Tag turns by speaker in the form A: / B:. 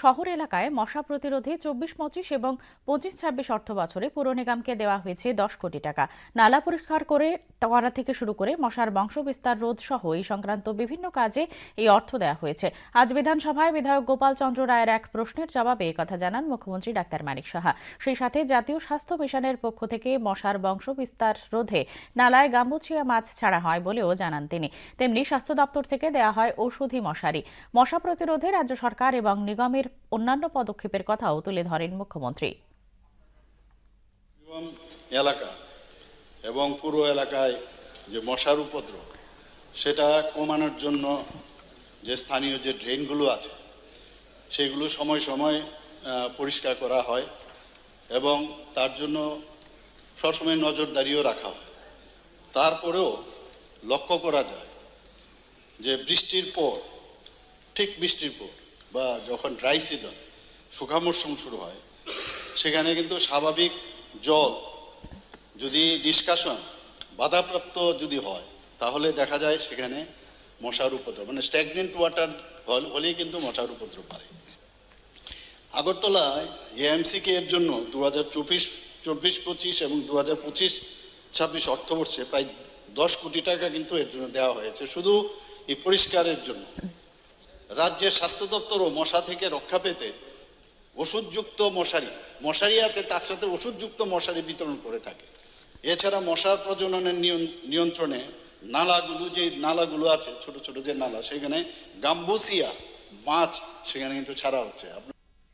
A: শহর এলাকায় মশা প্রতিরোধে 24-25 এবং 25-26 অর্থ বছরে পুর নিগমকে দেওয়া হয়েছে 10 কোটি টাকা। নালা পরিষ্কার করা থেকে শুরু করে মশার বংশবিস্তার রোধ সহ এই সংক্রান্ত বিভিন্ন কাজে এই অর্থ দেওয়া হয়েছে। আজ বিধানসভায় বিধায়ক গোপাল চন্দ্র রায়ের এক প্রশ্নের জবাবে একথা জানান মুখ্যমন্ত্রী ডাক্তার মানিক সাহা। সেই সাথে জাতীয় স্বাস্থ্য মিশনের পক্ষ থেকে মশার বংশবিস্তার রোধে নালায় গাম্বুচিয়া মাছ ছাড়া হয় বলেও জানান তিনি। তেমনি স্বাস্থ্য দপ্তর থেকে দেওয়া হয় ঔষধি মশারি। মশা প্রতিরোধে রাজ্য সরকার এবং নিগমের অন্যান্য পদক্ষেপের কথাও তুলে ধরেন মুখ্যমন্ত্রী।
B: এলাকা এবং পুরো এলাকায় যে মশার উপদ্রব সেটা কমানোর জন্য যে স্থানীয় যে ড্রেনগুলো আছে সেগুলো সময় সময় পরিষ্কার করা হয় এবং তার জন্য সবসময় নজরদারিও রাখা হয়। তারপরেও লক্ষ্য করা যায় যে বৃষ্টির পর বা যখন ড্রাই সিজন শুকা মরশুম শুরু হয় সেখানে কিন্তু স্বাভাবিক জল যদি নিষ্কাশন বাধাপ্রাপ্ত যদি হয় তাহলে দেখা যায় সেখানে মশার উপদ্রব মানে স্ট্যাগনেন্ট ওয়াটার হলেই কিন্তু মশার উপদ্রব বাড়ে। আগরতলায় এএমসিকে এর জন্য 2024-25 এবং 2025-26 অর্থবর্ষে প্রায় 10 কোটি টাকা কিন্তু এর জন্য দেওয়া হয়েছে শুধু এই পরিষ্কারের জন্য। রাজ্যের স্বাস্থ্য দপ্তরও মশা থেকে রক্ষা পেতে ওষুধযুক্ত মশারি আছে, তার সাথে ওষুধযুক্ত মশারি বিতরণ করে থাকে। এছাড়া মশার প্রজননের নিয়ন্ত্রণে নালাগুলো আছে, ছোট ছোট যে নালা, সেখানে গাম্বুসিয়া মাছ সেখানে কিন্তু ছাড়া হচ্ছে।